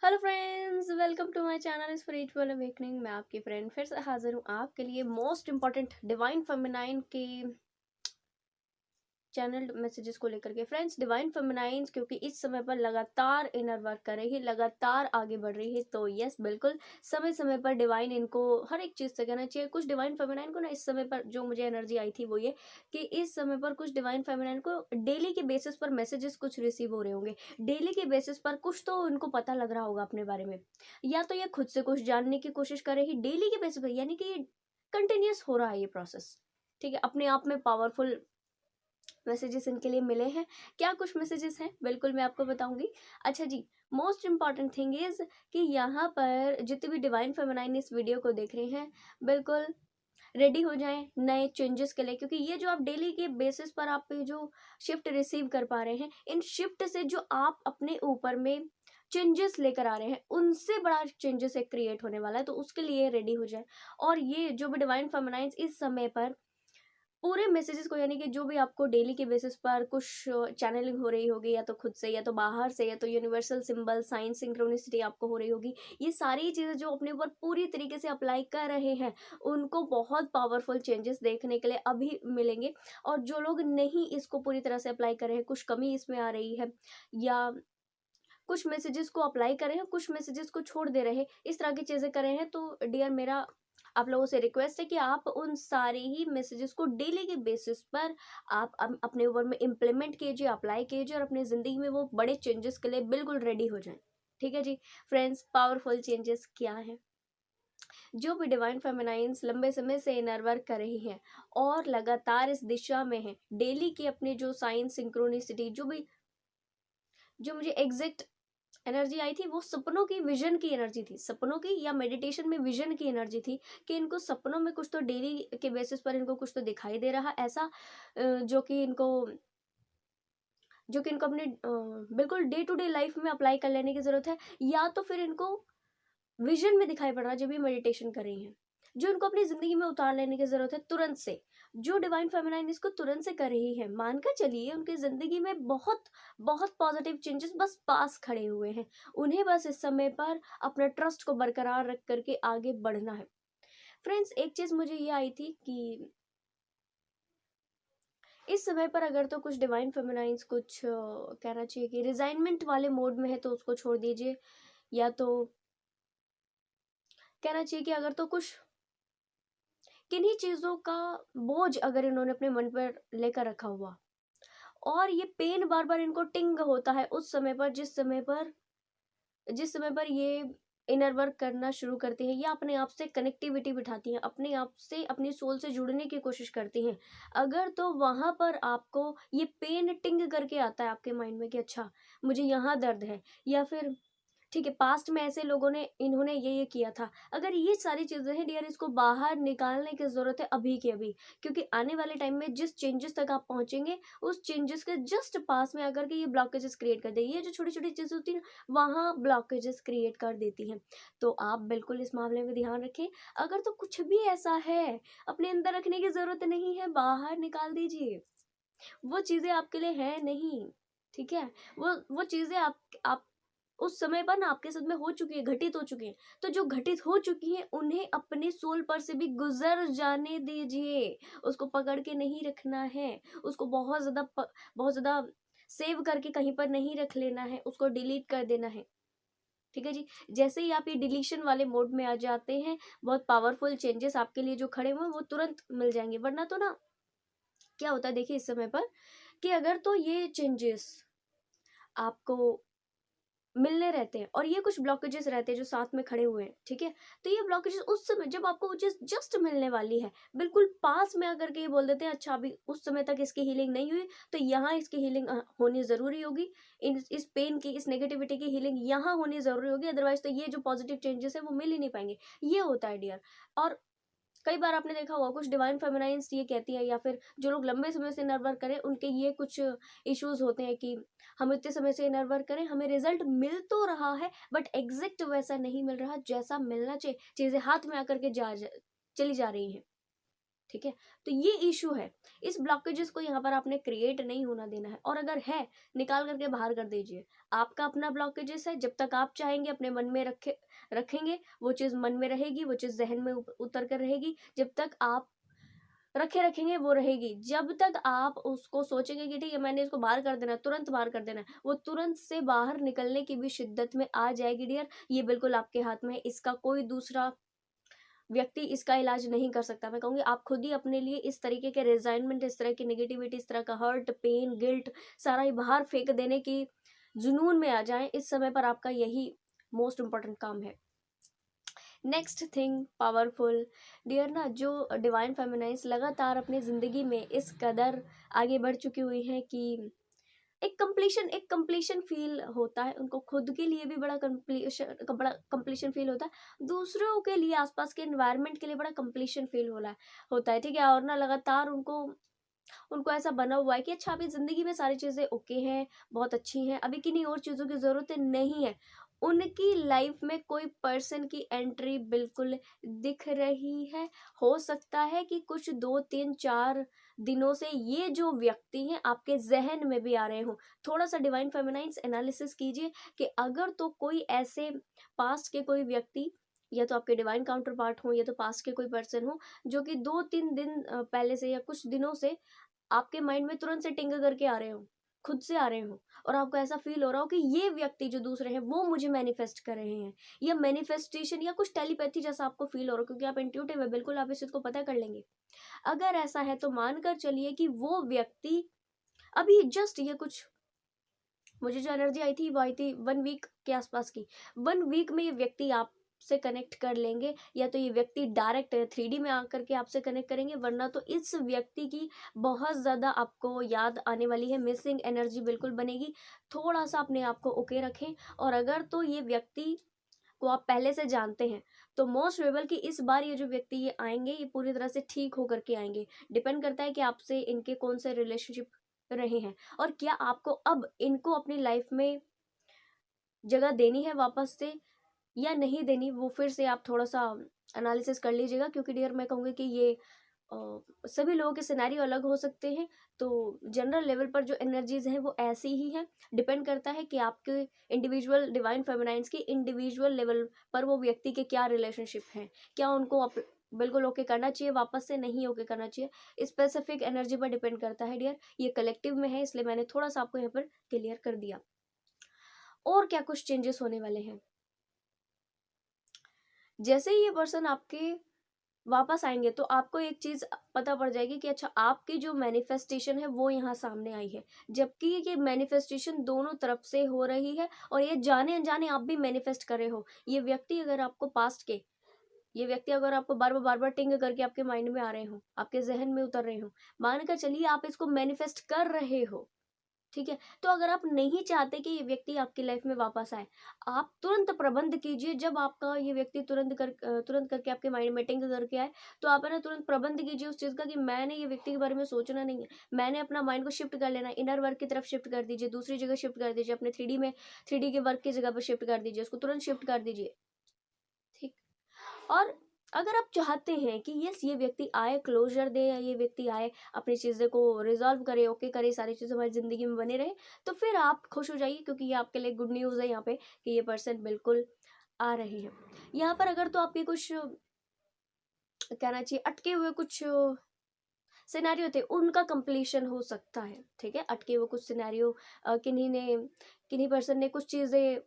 Hello friends, welcome to my channel spiritual awakening. मैं आपकी friend फिर से हाजिर हूँ आपके लिए मोस्ट इम्पॉर्टेंट डिवाइन फेमिनाइन के चैनल मैसेजेस को लेकर के। फ्रेंड्स, डिवाइन फेमिनाइंस क्योंकि इस समय पर लगातार इनर वर्क कर रही है, लगातार आगे बढ़ रही है, तो यस बिल्कुल समय समय पर डिवाइन इनको हर एक चीज़ से कहना चाहिए। कुछ डिवाइन फेमिनाइन को ना इस समय पर जो मुझे एनर्जी आई थी वो ये कि इस समय पर कुछ डिवाइन फेमिनाइन को डेली के बेसिस पर मैसेजेस कुछ रिसीव हो रहे होंगे। डेली के बेसिस पर कुछ तो उनको पता लग रहा होगा अपने बारे में, या तो ये खुद से कुछ जानने की कोशिश कर रही डेली के बेसिस पर, यानी कि कंटिन्यूस हो रहा है ये प्रोसेस। ठीक है, अपने आप में पावरफुल मैसेजेस इनके लिए मिले हैं। क्या कुछ मैसेजेस हैं, बिल्कुल मैं आपको बताऊंगी। अच्छा जी, मोस्ट इम्पॉर्टेंट थिंग इज कि यहाँ पर जितने भी डिवाइन फेमिनाइन इस वीडियो को देख रहे हैं, बिल्कुल रेडी हो जाएं नए चेंजेस के लिए, क्योंकि ये जो आप डेली के बेसिस पर आप ये जो शिफ्ट रिसीव कर पा रहे हैं, इन शिफ्ट से जो आप अपने ऊपर में चेंजेस लेकर आ रहे हैं, उनसे बड़ा चेंजेस एक क्रिएट होने वाला है, तो उसके लिए रेडी हो जाए। और ये जो भी डिवाइन फेमिनाइंस इस समय पर पूरे मैसेजेस को, यानी कि जो भी आपको डेली के बेसिस पर कुछ चैनलिंग हो रही होगी, या तो खुद से या तो बाहर से, या तो यूनिवर्सल सिंबल साइन सिंक्रोनिसिटी आपको हो रही होगी, ये सारी चीज़ें जो अपने ऊपर पूरी तरीके से अप्लाई कर रहे हैं, उनको बहुत पावरफुल चेंजेस देखने के लिए अभी मिलेंगे। और जो लोग नहीं इसको पूरी तरह से अप्लाई कर रहे हैं, कुछ कमी इसमें आ रही है, या कुछ मैसेजेस को अप्लाई कर रहे हैं, कुछ मैसेजेस को छोड़ दे रहे हैं, इस तरह की चीज़ें कर रहे हैं, तो डियर मेरा आप लोगों से रिक्वेस्ट है कि आप उन सारे ही मैसेजेस को डेली के बेसिस पर आप अपने ऊपर में इम्प्लीमेंट कीजिए, अप्लाई कीजिए, और अपनी ज़िंदगी में वो बड़े चेंजेस के लिए बिल्कुल रेडी हो जाएं। ठीक है जी फ्रेंड्स, पावरफुल चेंजेस क्या है? जो भी डिवाइन फेमिनाइंस लंबे समय से इनर वर्क कर रही हैं और लगातार इस दिशा में है, डेली की अपने जो साइन सिंक्रोनिसिटी, जो मुझे एग्जैक्ट एनर्जी आई थी, वो सपनों की विजन की एनर्जी थी, सपनों की या मेडिटेशन में विजन की एनर्जी थी, कि इनको सपनों में कुछ तो डेली के बेसिस पर इनको कुछ तो दिखाई दे रहा ऐसा, जो कि इनको अपने बिल्कुल डे टू डे लाइफ में अप्लाई कर लेने की ज़रूरत है, या तो फिर इनको विजन में दिखाई पड़ रहा है जब ये मेडिटेशन कर रही हैं, जो इनको अपनी ज़िंदगी में उतार लेने की ज़रूरत है तुरंत से। जो डिवाइन फेमिनाइन इसको तुरंत से कर रही है, मान कर चलिए उनकी ज़िंदगी में बहुत बहुत पॉजिटिव चेंजेस बस पास खड़े हुए हैं। उन्हें बस इस समय पर अपना ट्रस्ट को बरकरार रख करके आगे बढ़ना है। फ्रेंड्स, एक चीज़ मुझे ये आई थी कि इस समय पर अगर तो कुछ डिवाइन फेमिनाइंस कुछ कहना चाहिए कि रिजाइनमेंट वाले मोड में है, तो उसको छोड़ दीजिए, या तो कहना चाहिए कि अगर तो कुछ किन्हीं चीज़ों का बोझ अगर इन्होंने अपने मन पर लेकर रखा हुआ, और ये पेन बार बार इनको टिंग होता है उस समय पर, जिस समय पर ये इनर वर्क करना शुरू करती हैं, या अपने आप से कनेक्टिविटी बिठाती हैं, अपने आप से अपनी सोल से जुड़ने की कोशिश करती हैं, अगर तो वहाँ पर आपको ये पेन टिंग करके आता है आपके माइंड में कि अच्छा मुझे यहाँ दर्द है, या फिर ठीक है पास्ट में ऐसे लोगों ने इन्होंने ये किया था, अगर ये सारी चीज़ें हैं डियर, इसको बाहर निकालने की ज़रूरत है अभी के अभी। क्योंकि आने वाले टाइम में जिस चेंजेस तक आप पहुंचेंगे, उस चेंजेस के जस्ट पास में अगर के ये ब्लॉकेजेस क्रिएट कर देगी, ये जो छोटी छोटी चीज़ें होती हैं वहाँ ब्लॉकेजेस क्रिएट कर देती हैं। तो आप बिल्कुल इस मामले में ध्यान रखें। अगर तो कुछ भी ऐसा है अपने अंदर रखने की ज़रूरत नहीं है, बाहर निकाल दीजिए। वो चीज़ें आपके लिए है नहीं। ठीक है, वो चीज़ें आप उस समय पर ना आपके साथ में हो चुकी है, घटित हो चुकी है। तो जो घटित हो चुकी है उन्हें अपने सोल पर से भी गुजर जाने दीजिए। उसको पकड़ के नहीं रखना है, उसको बहुत ज़्यादा सेव करके कहीं पर नहीं रख लेना है, उसको डिलीट कर देना है। ठीक है जी, जैसे ही आप ये डिलीशन वाले मोड में आ जाते हैं, बहुत पावरफुल चेंजेस आपके लिए जो खड़े हुए हैं वो तुरंत मिल जाएंगे। वरना तो ना क्या होता है देखिए इस समय पर, कि अगर तो ये चेंजेस आपको मिलने रहते हैं और ये कुछ ब्लॉकेजेस रहते हैं जो साथ में खड़े हुए हैं, ठीक है, तो ये ब्लॉकेजेस उस समय जब आपको वो चीज़ जस्ट मिलने वाली है, बिल्कुल पास में आकर के ये बोल देते हैं अच्छा अभी उस समय तक इसकी हीलिंग नहीं हुई, तो यहाँ इसकी हीलिंग होनी ज़रूरी होगी। इस पेन की, इस नेगेटिविटी की हीलिंग यहाँ होनी ज़रूरी होगी, अदरवाइज तो ये जो पॉजिटिव चेंजेस है वो मिल ही नहीं पाएंगे। ये होता है डियर। और कई बार आपने देखा होगा कुछ डिवाइन फेमिनाइंस ये कहती है, या फिर जो लोग लंबे समय से इनर वर्क करें उनके ये कुछ इश्यूज होते हैं कि हम इतने समय से इनर वर्क करें, हमें रिजल्ट मिल तो रहा है बट एग्जैक्ट वैसा नहीं मिल रहा जैसा मिलना चाहिए, चीज़ें हाथ में आकर के चली जा रही हैं। ठीक है, तो ये इशू है। इस ब्लॉकेजेस को यहाँ पर आपने क्रिएट नहीं होना देना है, और अगर है निकाल करके बाहर कर दीजिए। आपका अपना ब्लॉकेजेस है, जब तक आप चाहेंगे अपने मन में रखेंगे वो चीज़ मन में रहेगी, वो चीज़ जहन में उतर कर रहेगी। जब तक आप रखेंगे वो रहेगी। जब तक आप उसको सोचेंगे कि ठीक है मैंने इसको बाहर कर देना है, तुरंत बाहर कर देना है, वो तुरंत से बाहर निकलने की भी शिद्दत में आ जाएगी डियर। ये बिल्कुल आपके हाथ में है, इसका कोई दूसरा व्यक्ति इसका इलाज नहीं कर सकता। मैं कहूँगी आप खुद ही अपने लिए इस तरीके के रिजाइनमेंट, इस तरह की नेगेटिविटी, इस तरह का हर्ट, पेन, गिल्ट सारा ही बाहर फेंक देने की जुनून में आ जाएं। इस समय पर आपका यही मोस्ट इम्पोर्टेंट काम है। नेक्स्ट थिंग, पावरफुल डियर ना, जो डिवाइन फेमिनाइंस लगातार अपनी ज़िंदगी में इस कदर आगे बढ़ चुकी हुई हैं कि एक कंप्लीशन फील होता है उनको, खुद के लिए भी बड़ा कंप्लीशन फील होता है, दूसरों के लिए, आसपास के एनवायरनमेंट के लिए बड़ा कंप्लीशन फील होता है, ठीक है। और ना लगातार उनको उनको ऐसा बना हुआ है कि अच्छा अभी ज़िंदगी में सारी चीज़ें ओके हैं, बहुत अच्छी हैं, अभी किन्हीं और चीज़ों की ज़रूरत नहीं है। उनकी लाइफ में कोई पर्सन की एंट्री बिल्कुल दिख रही है। हो सकता है कि कुछ 2 3 4 दिनों से ये जो व्यक्ति हैं आपके जहन में भी आ रहे हों। थोड़ा सा डिवाइन फेमिनाइंस एनालिसिस कीजिए कि अगर तो कोई ऐसे पास्ट के कोई व्यक्ति, या तो आपके डिवाइन काउंटर पार्ट हो, या तो पास्ट के कोई पर्सन हो, जो कि 2 3 दिन पहले से या कुछ दिनों से आपके माइंड में तुरंत से टिंग करके आ रहे हो, खुद से आ रहे हो, और आपको ऐसा फील हो रहा हो कि ये व्यक्ति जो दूसरे हैं वो मुझे मैनिफेस्ट कर रहे हैं, या मैनिफेस्टेशन या कुछ टेलीपैथी जैसा आपको फील हो रहा हो, क्योंकि आप इंट्यूटिव है, बिल्कुल आप इस चीज को पता कर लेंगे। अगर ऐसा है तो मानकर चलिए कि वो व्यक्ति अभी जस्ट ये कुछ, मुझे जो एनर्जी आई थी वो आई थी 1 वीक के आसपास की। 1 वीक में ये व्यक्ति आपसे कनेक्ट कर लेंगे, या तो ये व्यक्ति डायरेक्ट 3D में आकर के आपसे कनेक्ट करेंगे, वरना तो इस व्यक्ति की बहुत ज़्यादा आपको याद आने वाली है, मिसिंग एनर्जी बिल्कुल बनेगी। थोड़ा सा अपने आप को ओके रखें। और अगर तो ये व्यक्ति को आप पहले से जानते हैं तो मोस्ट प्रोबेबल कि इस बार ये जो व्यक्ति ये आएंगे ये पूरी तरह से ठीक होकर के आएंगे। डिपेंड करता है कि आपसे इनके कौन से रिलेशनशिप रहे हैं, और क्या आपको अब इनको अपनी लाइफ में जगह देनी है वापस से या नहीं देनी, वो फिर से आप थोड़ा सा एनालिसिस कर लीजिएगा। क्योंकि डियर मैं कहूँगी कि ये सभी लोगों के सिनेरियो अलग हो सकते हैं, तो जनरल लेवल पर जो एनर्जीज हैं वो ऐसी ही हैं। डिपेंड करता है कि आपके इंडिविजुअल डिवाइन फेमिनाइंस की इंडिविजुअल लेवल पर वो व्यक्ति के क्या रिलेशनशिप हैं, क्या उनको बिल्कुल ओके करना चाहिए, वापस से नहीं ओके करना चाहिए, स्पेसिफिक एनर्जी पर डिपेंड करता है डियर। ये कलेक्टिव में है, इसलिए मैंने थोड़ा सा आपको यहाँ पर क्लियर कर दिया। और क्या कुछ चेंजेस होने वाले हैं, जैसे ही ये पर्सन आपके वापस आएंगे तो आपको एक चीज पता पड़ जाएगी कि अच्छा आपकी जो मैनिफेस्टेशन है वो यहाँ सामने आई है, जबकि ये मैनिफेस्टेशन दोनों तरफ से हो रही है, और ये जाने अनजाने आप भी मैनिफेस्ट कर रहे हो। ये व्यक्ति अगर आपको पास्ट के, ये व्यक्ति अगर आपको बार बार टिंग करके आपके माइंड में आ रहे हो, आपके जहन में उतर रहे हो, मानकर चलिए आप इसको मैनिफेस्ट कर रहे हो, ठीक है। तो अगर आप नहीं चाहते कि ये व्यक्ति आपकी लाइफ में वापस आए, आप तुरंत प्रबंध कीजिए। जब आपका ये व्यक्ति तुरंत करके आपके माइंड में टिंग करके आए, तो आप है ना तुरंत प्रबंध कीजिए उस चीज का कि मैंने ये व्यक्ति के बारे में सोचना नहीं है, मैंने अपना माइंड को शिफ्ट कर लेना है, इनर वर्क की तरफ शिफ्ट कर दीजिए, दूसरी जगह शिफ्ट कर दीजिए, अपने 3D के वर्क की जगह पर शिफ्ट कर दीजिए, उसको तुरंत शिफ्ट कर दीजिए, ठीक। और अगर आप चाहते हैं कि यस ये व्यक्ति आए, क्लोजर दे, या ये व्यक्ति आए अपनी चीज़ें को रिजॉल्व करे, ओके करे, सारी चीज़ें हमारी ज़िंदगी में बने रहे, तो फिर आप खुश हो जाइए, क्योंकि ये आपके लिए गुड न्यूज़ है यहाँ पे कि ये पर्सन बिल्कुल आ रहे हैं। यहाँ पर अगर तो आपके कुछ कहना चाहिए अटके हुए कुछ सिनेरियो थे, उनका कंप्लीशन हो सकता है, ठीक है। अटके हुए कुछ सिनेरियो, किन्हीं पर्सन ने कुछ चीज़ें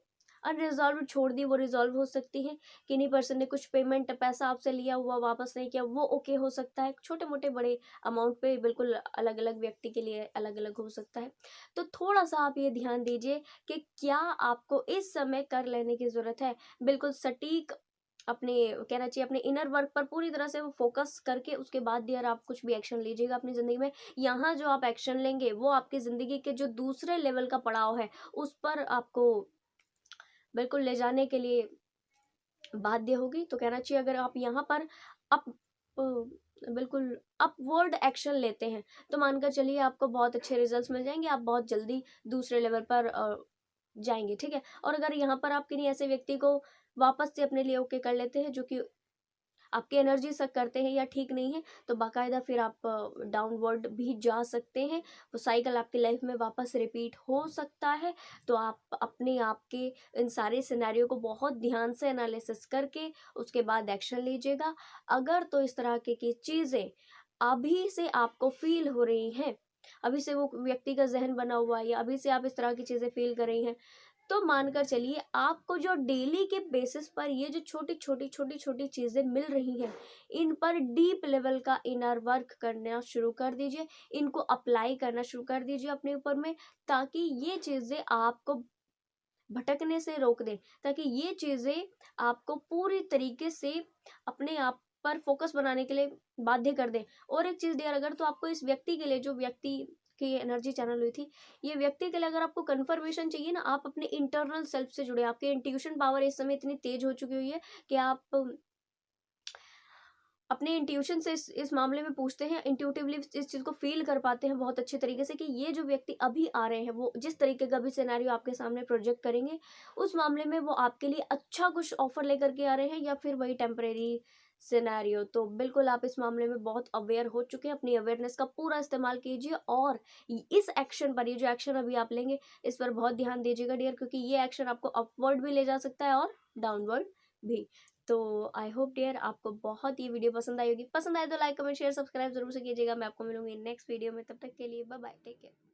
अनरिजॉल्व छोड़ दी, वो रिजॉल्व हो सकती है। किन्हीं पर्सन ने कुछ पेमेंट पैसा आपसे लिया हुआ वापस नहीं किया, वो ओके हो सकता है। छोटे मोटे बड़े अमाउंट पे बिल्कुल अलग अलग व्यक्ति के लिए अलग अलग हो सकता है। तो थोड़ा सा आप ये ध्यान दीजिए कि क्या आपको इस समय कर लेने की ज़रूरत है। बिल्कुल सटीक अपने, कहना चाहिए अपने इनर वर्क पर पूरी तरह से वो फोकस करके उसके बाद डियर आप कुछ भी एक्शन लीजिएगा अपनी ज़िंदगी में। यहाँ जो आप एक्शन लेंगे वो आपकी ज़िंदगी के जो दूसरे लेवल का पड़ाव है उस पर आपको बिल्कुल ले जाने के लिए बाध्य होगी। तो कहना चाहिए अगर आप यहाँ पर अप बिल्कुल अपवर्ड एक्शन लेते हैं तो मानकर चलिए आपको बहुत अच्छे रिजल्ट्स मिल जाएंगे, आप बहुत जल्दी दूसरे लेवल पर जाएंगे, ठीक है। और अगर यहाँ पर आप किन्हीं ऐसे व्यक्ति को वापस से अपने लिए ओके कर लेते हैं जो कि आपकी एनर्जी सक करते हैं या ठीक नहीं है, तो बाकायदा फिर आप डाउनवर्ड भी जा सकते हैं। वो साइकिल आपकी लाइफ में वापस रिपीट हो सकता है। तो आप अपने आप के इन सारे सिनेरियो को बहुत ध्यान से एनालिसिस करके उसके बाद एक्शन लीजिएगा। अगर तो इस तरह की चीज़ें अभी से आपको फील हो रही हैं, अभी से वो व्यक्ति का ज़हन बना हुआ है या अभी से आप इस तरह की चीज़ें फील कर रही हैं, तो मानकर चलिए आपको जो डेली के बेसिस पर ये जो छोटी-छोटी चीज़ें मिल रही हैं, इन पर डीप लेवल का इनर वर्क करना शुरू कर दीजिए। इनको अप्लाई करना शुरू कर दीजिए अपने ऊपर में, ताकि ये चीज़ें आपको भटकने से रोक दें, ताकि ये चीज़ें आपको पूरी तरीके से अपने आप पर फोकस बनाने के लिए बाध्य कर दें। और एक चीज़ डियर, अगर तो आपको इस व्यक्ति के लिए, जो व्यक्ति की एनर्जी चैनल हुई थी, ये व्यक्ति के लिए अगर आपको कन्फर्मेशन चाहिए ना, आप अपने इंटरनल सेल्फ से जुड़े। आपकी इंट्यूशन पावर इस समय इतनी तेज हो चुकी हुई है कि आप अपने इंट्यूशन से इस मामले में पूछते हैं, इंट्यूटिवली इस चीज़ को फ़ील कर पाते हैं बहुत अच्छे तरीके से कि ये जो व्यक्ति अभी आ रहे हैं, वो जिस तरीके का भी सिनेरियो आपके सामने प्रोजेक्ट करेंगे, उस मामले में वो आपके लिए अच्छा कुछ ऑफ़र लेकर के आ रहे हैं या फिर वही टेम्परेरी सिनेरियो। तो बिल्कुल आप इस मामले में बहुत अवेयर हो चुके हैं। अपनी अवेयरनेस का पूरा इस्तेमाल कीजिए और इस एक्शन पर, ये जो एक्शन अभी आप लेंगे, इस पर बहुत ध्यान दीजिएगा डियर, क्योंकि ये एक्शन आपको अपवर्ड भी ले जा सकता है और डाउनवर्ड भी। तो आई होप डियर आपको बहुत ये वीडियो पसंद आई होगी। पसंद आए तो लाइक कमेंट शेयर सब्सक्राइब जरूर से कीजिएगा। मैं आपको मिलूंगी नेक्स्ट वीडियो में, तब तक के लिए बाय बाय, टेक केयर।